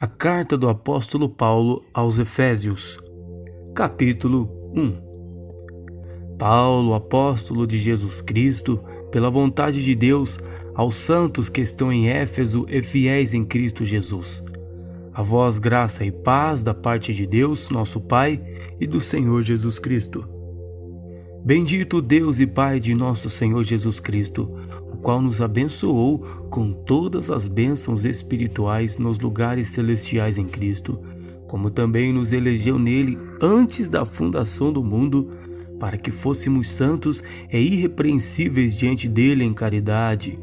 A carta do apóstolo Paulo aos Efésios, capítulo 1. Paulo, apóstolo de Jesus Cristo, pela vontade de Deus, aos santos que estão em Éfeso e fiéis em Cristo Jesus. A vós graça e paz da parte de Deus, nosso Pai, e do Senhor Jesus Cristo. Bendito Deus e Pai de nosso Senhor Jesus Cristo, o qual nos abençoou com todas as bênçãos espirituais nos lugares celestiais em Cristo, como também nos elegeu nele antes da fundação do mundo, para que fôssemos santos e irrepreensíveis diante dele em caridade,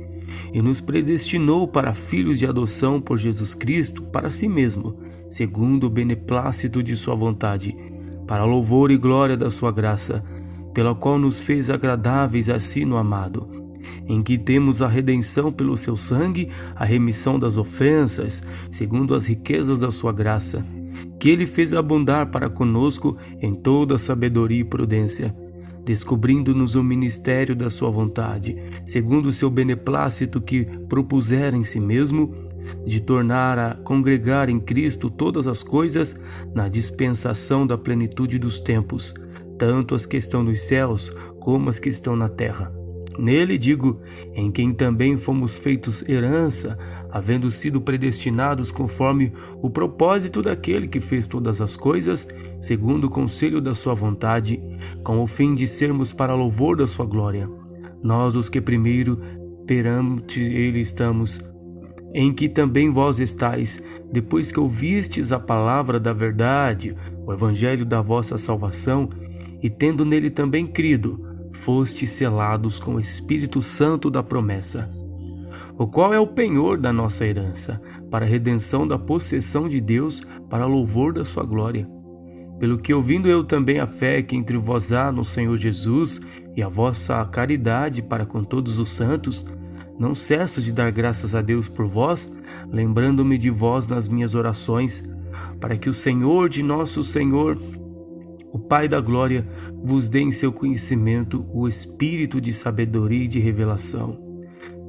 e nos predestinou para filhos de adoção por Jesus Cristo para si mesmo, segundo o beneplácito de sua vontade, para louvor e glória da sua graça, pela qual nos fez agradáveis a si no amado, em que temos a redenção pelo seu sangue, a remissão das ofensas, segundo as riquezas da sua graça, que ele fez abundar para conosco em toda sabedoria e prudência, descobrindo-nos o ministério da sua vontade, segundo o seu beneplácito que propusera em si mesmo, de tornar a congregar em Cristo todas as coisas na dispensação da plenitude dos tempos, tanto as que estão nos céus como as que estão na terra. Nele, digo, em quem também fomos feitos herança, havendo sido predestinados conforme o propósito daquele que fez todas as coisas, segundo o conselho da sua vontade, com o fim de sermos para louvor da sua glória. Nós, os que primeiro perante ele estamos, em que também vós estáis, depois que ouvistes a palavra da verdade, o evangelho da vossa salvação, e tendo nele também crido, fostes selados com o Espírito Santo da promessa, o qual é o penhor da nossa herança, para a redenção da possessão de Deus, para louvor da sua glória. Pelo que, ouvindo eu também a fé que entre vós há no Senhor Jesus, e a vossa caridade para com todos os santos, não cesso de dar graças a Deus por vós, lembrando-me de vós nas minhas orações, para que o Senhor de nosso Senhor, o Pai da glória, vos dê em seu conhecimento o espírito de sabedoria e de revelação,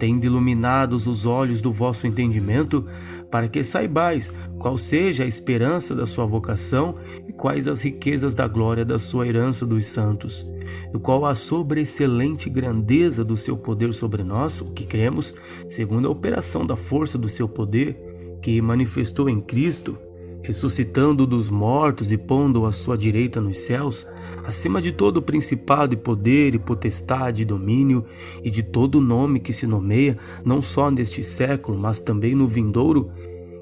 tendo iluminados os olhos do vosso entendimento, para que saibais qual seja a esperança da sua vocação e quais as riquezas da glória da sua herança dos santos, e qual a sobreexcelente grandeza do seu poder sobre nós, o que cremos, segundo a operação da força do seu poder, que manifestou em Cristo, ressuscitando dos mortos e pondo-o à sua direita nos céus, acima de todo principado e poder e potestade e domínio, e de todo nome que se nomeia, não só neste século, mas também no vindouro,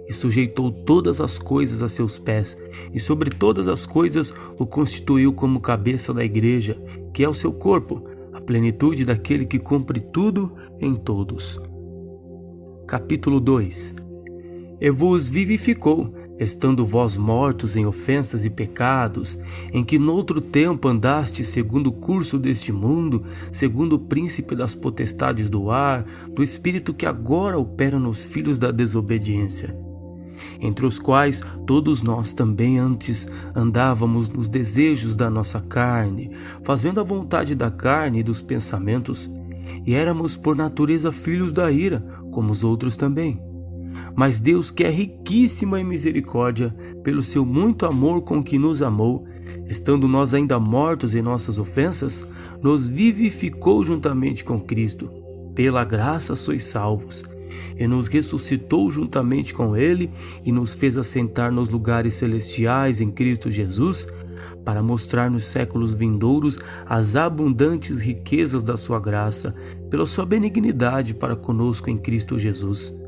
e sujeitou todas as coisas a seus pés, e sobre todas as coisas o constituiu como cabeça da igreja, que é o seu corpo, a plenitude daquele que cumpre tudo em todos. Capítulo 2. E vos vivificou, estando vós mortos em ofensas e pecados, em que noutro tempo andastes segundo o curso deste mundo, segundo o príncipe das potestades do ar, do espírito que agora opera nos filhos da desobediência, entre os quais todos nós também antes andávamos nos desejos da nossa carne, fazendo a vontade da carne e dos pensamentos, e éramos por natureza filhos da ira, como os outros também. Mas Deus, que é riquíssimo em misericórdia, pelo seu muito amor com que nos amou, estando nós ainda mortos em nossas ofensas, nos vivificou juntamente com Cristo. Pela graça sois salvos, e nos ressuscitou juntamente com Ele, e nos fez assentar nos lugares celestiais em Cristo Jesus, para mostrar nos séculos vindouros as abundantes riquezas da sua graça, pela sua benignidade para conosco em Cristo Jesus.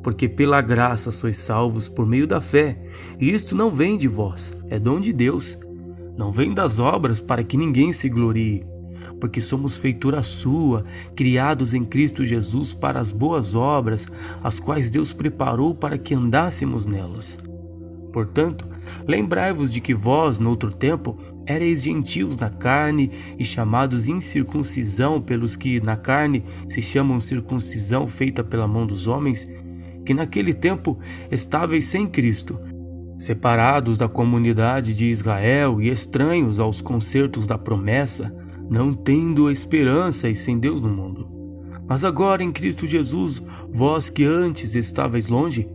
Porque pela graça sois salvos por meio da fé, e isto não vem de vós, é dom de Deus. Não vem das obras para que ninguém se glorie, porque somos feitura sua, criados em Cristo Jesus para as boas obras, as quais Deus preparou para que andássemos nelas. Portanto, lembrai-vos de que vós, noutro tempo, éreis gentios na carne e chamados incircuncisão pelos que na carne se chamam circuncisão feita pela mão dos homens, que naquele tempo estáveis sem Cristo, separados da comunidade de Israel e estranhos aos concertos da promessa, não tendo esperança e sem Deus no mundo. Mas agora em Cristo Jesus, vós que antes estáveis longe,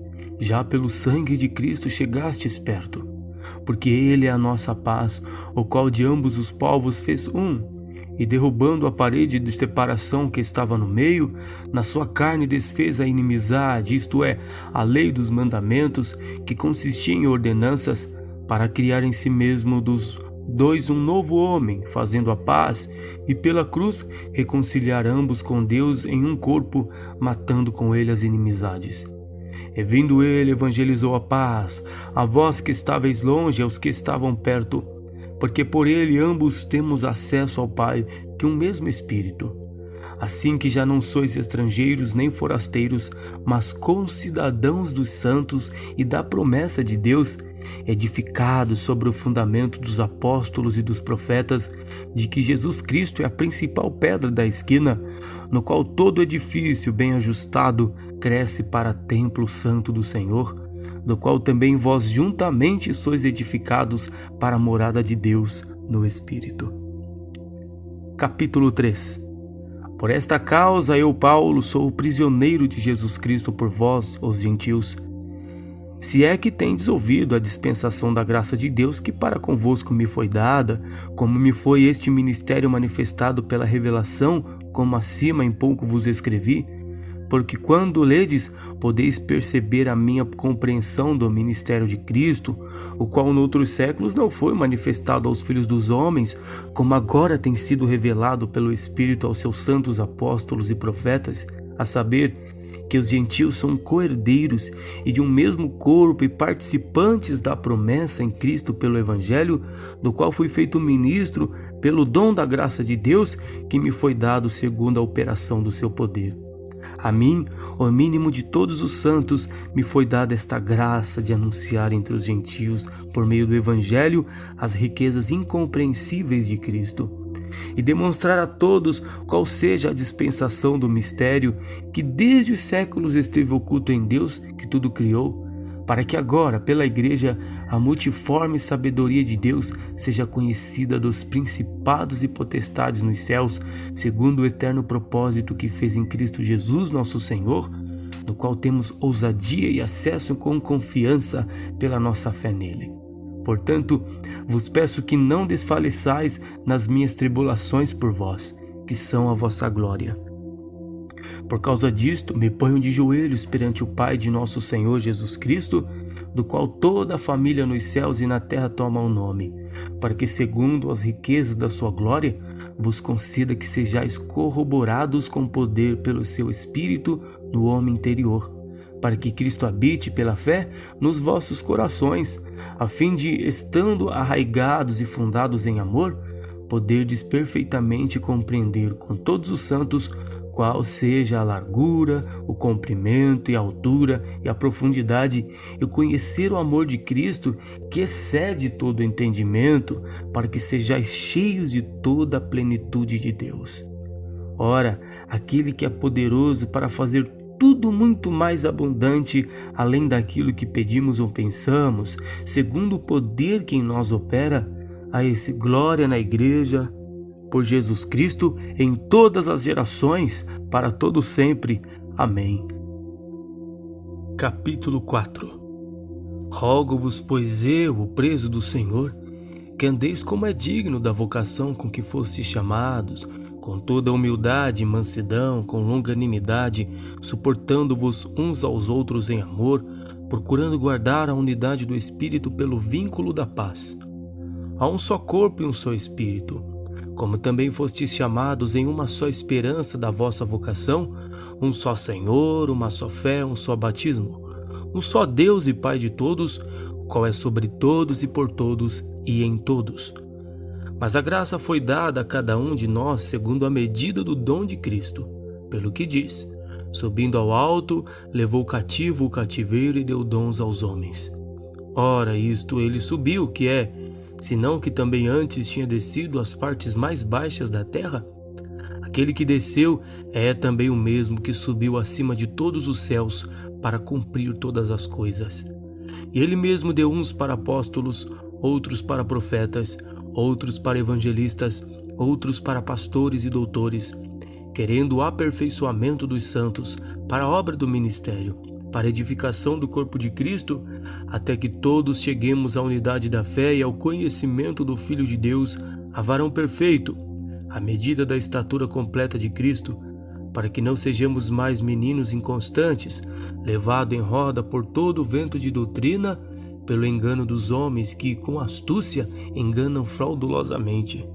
já pelo sangue de Cristo chegastes perto, porque ele é a nossa paz, o qual de ambos os povos fez um, e derrubando a parede de separação que estava no meio, na sua carne desfez a inimizade, isto é, a lei dos mandamentos, que consistia em ordenanças, para criar em si mesmo dos dois um novo homem, fazendo a paz, e pela cruz reconciliar ambos com Deus em um corpo, matando com ele as inimizades. E vindo ele, evangelizou a paz, a vós que estáveis longe e aos que estavam perto, porque por ele ambos temos acesso ao Pai, que um mesmo Espírito. Assim que já não sois estrangeiros nem forasteiros, mas concidadãos dos santos e da promessa de Deus, edificados sobre o fundamento dos apóstolos e dos profetas, de que Jesus Cristo é a principal pedra da esquina, no qual todo edifício bem ajustado cresce para templo santo do Senhor, do qual também vós juntamente sois edificados para a morada de Deus no Espírito. Capítulo 3. Por esta causa eu, Paulo, sou o prisioneiro de Jesus Cristo por vós, os gentios. Se é que tendes ouvido a dispensação da graça de Deus que para convosco me foi dada, como me foi este ministério manifestado pela revelação, como acima em pouco vos escrevi, porque quando ledes, podeis perceber a minha compreensão do ministério de Cristo, o qual noutros séculos não foi manifestado aos filhos dos homens, como agora tem sido revelado pelo Espírito aos seus santos apóstolos e profetas, a saber, que os gentios são co-herdeiros e de um mesmo corpo e participantes da promessa em Cristo pelo Evangelho, do qual fui feito ministro pelo dom da graça de Deus, que me foi dado segundo a operação do seu poder. A mim, o mínimo de todos os santos, me foi dada esta graça de anunciar entre os gentios, por meio do Evangelho, as riquezas incompreensíveis de Cristo, e demonstrar a todos qual seja a dispensação do mistério que desde os séculos esteve oculto em Deus, que tudo criou, para que agora, pela Igreja, a multiforme sabedoria de Deus seja conhecida dos principados e potestades nos céus, segundo o eterno propósito que fez em Cristo Jesus nosso Senhor, no qual temos ousadia e acesso com confiança pela nossa fé nele. Portanto, vos peço que não desfaleçais nas minhas tribulações por vós, que são a vossa glória. Por causa disto, me ponho de joelhos perante o Pai de nosso Senhor Jesus Cristo, do qual toda a família nos céus e na terra toma o nome, para que, segundo as riquezas da sua glória, vos conceda que sejais corroborados com poder pelo seu Espírito no homem interior, para que Cristo habite pela fé nos vossos corações, a fim de, estando arraigados e fundados em amor, poderdes perfeitamente compreender com todos os santos qual seja a largura, o comprimento e a altura e a profundidade, e conhecer o amor de Cristo, que excede todo o entendimento, para que sejais cheios de toda a plenitude de Deus. Ora, aquele que é poderoso para fazer tudo muito mais abundante, além daquilo que pedimos ou pensamos, segundo o poder que em nós opera, a esse glória na Igreja, por Jesus Cristo, em todas as gerações, para todo sempre. Amém. Capítulo 4. Rogo-vos, pois eu, o preso do Senhor, que andeis como é digno da vocação com que fostes chamados, com toda humildade e mansidão, com longanimidade, suportando-vos uns aos outros em amor, procurando guardar a unidade do Espírito pelo vínculo da paz. Há um só corpo e um só Espírito, como também fostes chamados em uma só esperança da vossa vocação, um só Senhor, uma só fé, um só batismo, um só Deus e Pai de todos, o qual é sobre todos e por todos e em todos. Mas a graça foi dada a cada um de nós segundo a medida do dom de Cristo, pelo que diz: subindo ao alto, levou cativo o cativeiro e deu dons aos homens. Ora, isto ele subiu, que é, senão que também antes tinha descido às partes mais baixas da terra? Aquele que desceu é também o mesmo que subiu acima de todos os céus para cumprir todas as coisas. E ele mesmo deu uns para apóstolos, outros para profetas, outros para evangelistas, outros para pastores e doutores, querendo o aperfeiçoamento dos santos para a obra do ministério, para a edificação do corpo de Cristo, até que todos cheguemos à unidade da fé e ao conhecimento do Filho de Deus, a varão perfeito, à medida da estatura completa de Cristo, para que não sejamos mais meninos inconstantes, levados em roda por todo o vento de doutrina, pelo engano dos homens que, com astúcia, enganam fraudulosamente.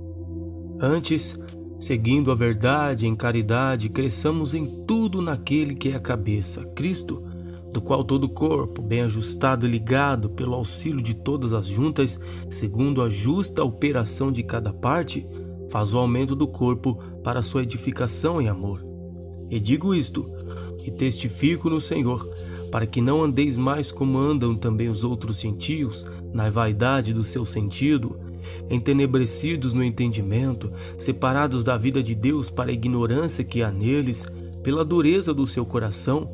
Antes, seguindo a verdade em caridade, cresçamos em tudo naquele que é a cabeça, Cristo, do qual todo o corpo, bem ajustado e ligado pelo auxílio de todas as juntas, segundo a justa operação de cada parte, faz o aumento do corpo para a sua edificação em amor. E digo isto, e testifico no Senhor, para que não andeis mais como andam também os outros gentios, na vaidade do seu sentido, entenebrecidos no entendimento, separados da vida de Deus para a ignorância que há neles, pela dureza do seu coração,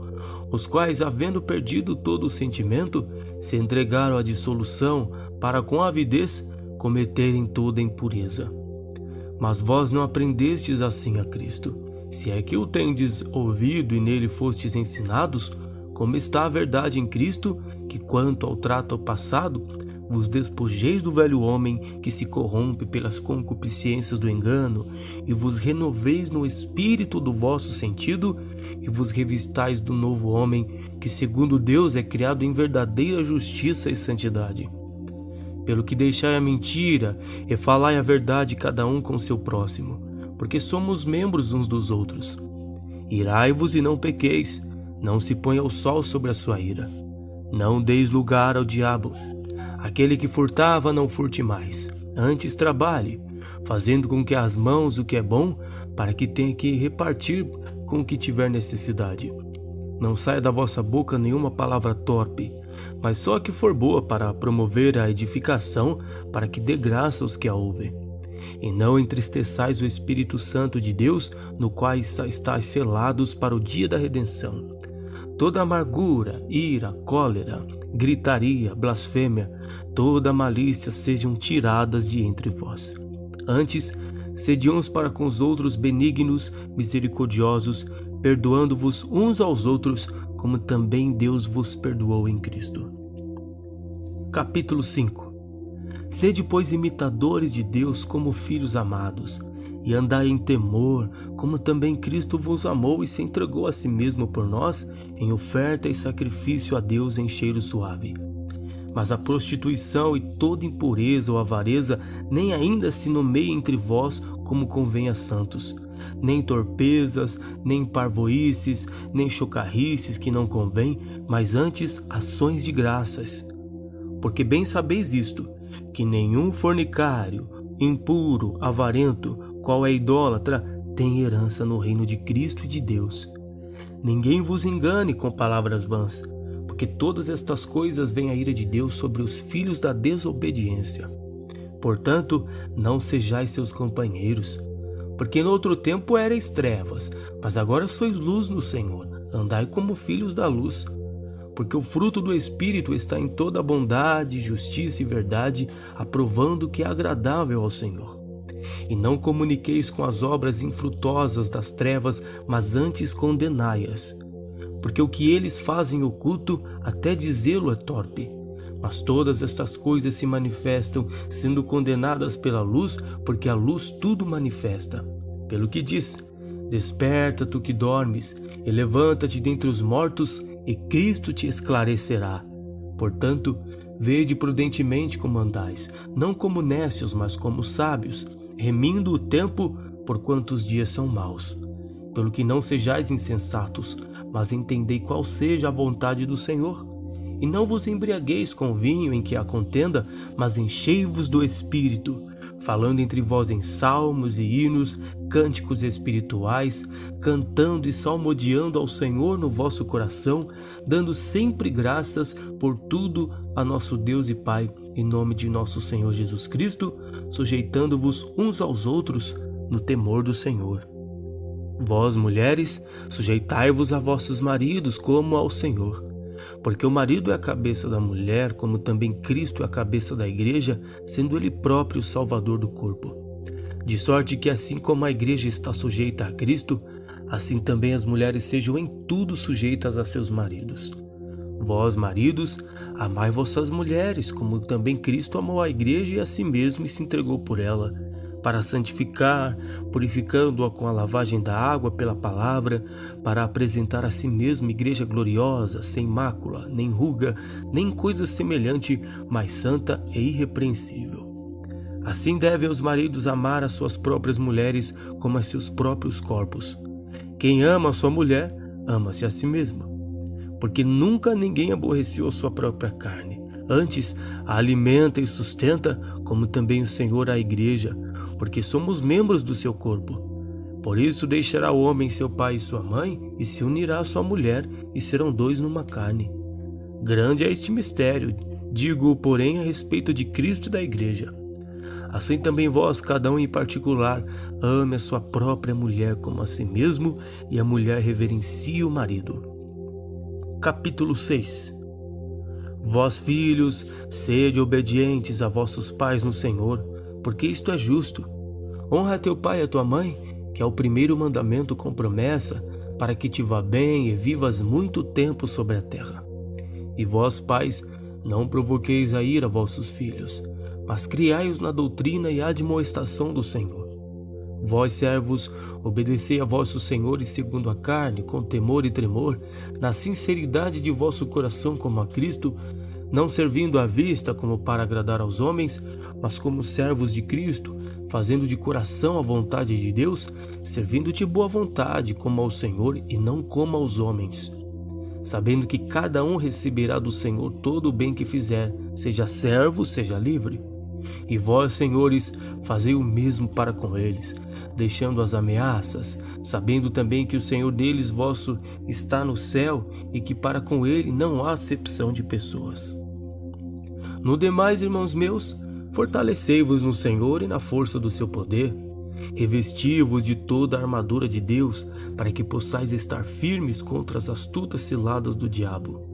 os quais, havendo perdido todo o sentimento, se entregaram à dissolução para com avidez cometerem toda a impureza. Mas vós não aprendestes assim a Cristo, se é que o tendes ouvido e nele fostes ensinados, como está a verdade em Cristo, que quanto ao trato passado, vos despojeis do velho homem que se corrompe pelas concupiscências do engano, e vos renoveis no espírito do vosso sentido, e vos revistais do novo homem, que segundo Deus é criado em verdadeira justiça e santidade. Pelo que deixai a mentira, e falai a verdade cada um com seu próximo, porque somos membros uns dos outros. Irai-vos e não pequeis, não se ponha o sol sobre a sua ira. Não deis lugar ao diabo. Aquele que furtava, não furte mais. Antes trabalhe, fazendo com que as mãos o que é bom, para que tenha que repartir com o que tiver necessidade. Não saia da vossa boca nenhuma palavra torpe, mas só a que for boa para promover a edificação, para que dê graça aos que a ouvem. E não entristeçais o Espírito Santo de Deus, no qual estáis selados para o dia da redenção. Toda amargura, ira, cólera, gritaria, blasfêmia, toda malícia sejam tiradas de entre vós. Antes, sede uns para com os outros benignos, misericordiosos, perdoando-vos uns aos outros, como também Deus vos perdoou em Cristo. Capítulo 5. Sede, pois, imitadores de Deus como filhos amados, e andai em temor, como também Cristo vos amou e se entregou a si mesmo por nós, em oferta e sacrifício a Deus em cheiro suave. Mas a prostituição e toda impureza ou avareza nem ainda se nomeia entre vós como convém a santos, nem torpezas, nem parvoices, nem chocarrices que não convém, mas antes ações de graças. Porque bem sabeis isto, que nenhum fornicário, impuro, avarento, qual é idólatra, tem herança no reino de Cristo e de Deus. Ninguém vos engane com palavras vãs, porque todas estas coisas vêm a ira de Deus sobre os filhos da desobediência. Portanto, não sejais seus companheiros, porque no outro tempo erais trevas, mas agora sois luz no Senhor, andai como filhos da luz. Porque o fruto do Espírito está em toda bondade, justiça e verdade, aprovando o que é agradável ao Senhor. E não comuniqueis com as obras infrutuosas das trevas, mas antes condenai-as. Porque o que eles fazem oculto, até dizê-lo é torpe. Mas todas estas coisas se manifestam, sendo condenadas pela luz, porque a luz tudo manifesta. Pelo que diz: desperta, tu que dormes, e levanta-te dentre os mortos, e Cristo te esclarecerá. Portanto, vede prudentemente como andais, não como necios, mas como sábios, remindo o tempo, porquanto os dias são maus. Pelo que não sejais insensatos, mas entendei qual seja a vontade do Senhor. E não vos embriagueis com vinho em que há contenda, mas enchei-vos do Espírito, falando entre vós em salmos e hinos, cânticos espirituais, cantando e salmodiando ao Senhor no vosso coração, dando sempre graças por tudo a nosso Deus e Pai, em nome de nosso Senhor Jesus Cristo, sujeitando-vos uns aos outros no temor do Senhor. Vós, mulheres, sujeitai-vos a vossos maridos como ao Senhor. Porque o marido é a cabeça da mulher, como também Cristo é a cabeça da igreja, sendo ele próprio o salvador do corpo. De sorte que assim como a igreja está sujeita a Cristo, assim também as mulheres sejam em tudo sujeitas a seus maridos. Vós, maridos, amai vossas mulheres, como também Cristo amou a igreja e a si mesmo e se entregou por ela, para santificar, purificando-a com a lavagem da água pela palavra, para apresentar a si mesmo igreja gloriosa, sem mácula, nem ruga, nem coisa semelhante, mas santa e irrepreensível. Assim devem os maridos amar as suas próprias mulheres como a seus próprios corpos. Quem ama a sua mulher, ama-se a si mesmo. Porque nunca ninguém aborreceu a sua própria carne. Antes, a alimenta e sustenta, como também o Senhor a igreja, porque somos membros do seu corpo. Por isso deixará o homem seu pai e sua mãe, e se unirá à sua mulher, e serão dois numa carne. Grande é este mistério, digo, porém, a respeito de Cristo e da igreja. Assim também vós, cada um em particular, ame a sua própria mulher como a si mesmo, e a mulher reverencie o marido. Capítulo 6. Vós, filhos, sede obedientes a vossos pais no Senhor, porque isto é justo. Honra teu pai e a tua mãe, que é o primeiro mandamento com promessa, para que te vá bem e vivas muito tempo sobre a terra. E vós, pais, não provoqueis a ira vossos filhos, mas criai-os na doutrina e admoestação do Senhor. Vós, servos, obedecei a vossos senhores segundo a carne, com temor e tremor, na sinceridade de vosso coração como a Cristo, não servindo à vista como para agradar aos homens, mas como servos de Cristo, fazendo de coração a vontade de Deus, servindo de boa vontade como ao Senhor e não como aos homens, sabendo que cada um receberá do Senhor todo o bem que fizer, seja servo, seja livre. E vós, senhores, fazei o mesmo para com eles, deixando as ameaças, sabendo também que o Senhor deles vosso está no céu e que para com ele não há acepção de pessoas. No demais, irmãos meus, fortalecei-vos no Senhor e na força do seu poder. Revesti-vos de toda a armadura de Deus, para que possais estar firmes contra as astutas ciladas do diabo.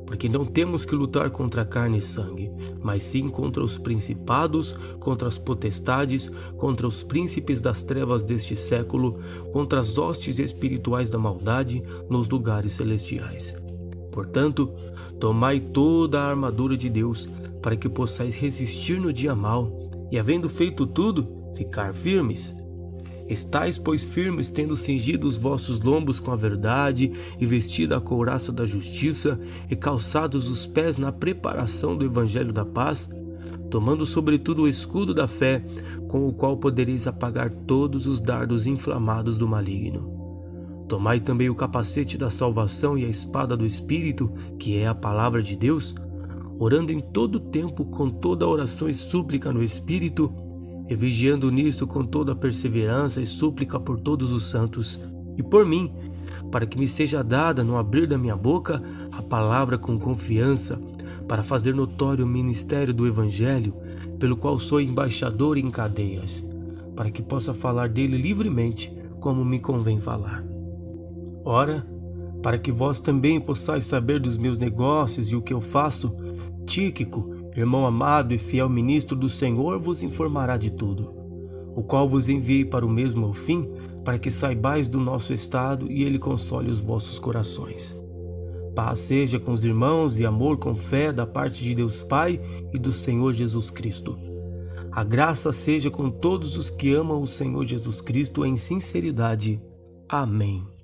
Porque não temos que lutar contra carne e sangue, mas sim contra os principados, contra as potestades, contra os príncipes das trevas deste século, contra as hostes espirituais da maldade nos lugares celestiais. Portanto, tomai toda a armadura de Deus, para que possais resistir no dia mau, e havendo feito tudo, ficar firmes. Estais, pois, firmes, tendo cingido os vossos lombos com a verdade, e vestida a couraça da justiça, e calçados os pés na preparação do evangelho da paz, tomando sobretudo o escudo da fé, com o qual podereis apagar todos os dardos inflamados do maligno. Tomai também o capacete da salvação e a espada do Espírito, que é a palavra de Deus, orando em todo tempo com toda oração e súplica no Espírito, e vigiando nisto com toda perseverança e súplica por todos os santos, e por mim, para que me seja dada no abrir da minha boca a palavra com confiança, para fazer notório o ministério do Evangelho, pelo qual sou embaixador em cadeias, para que possa falar dele livremente, como me convém falar. Ora, para que vós também possais saber dos meus negócios e o que eu faço, Tíquico, irmão amado e fiel ministro do Senhor, vos informará de tudo, o qual vos enviei para o mesmo fim, para que saibais do nosso estado e ele console os vossos corações. Paz seja com os irmãos e amor com fé da parte de Deus Pai e do Senhor Jesus Cristo. A graça seja com todos os que amam o Senhor Jesus Cristo em sinceridade. Amém.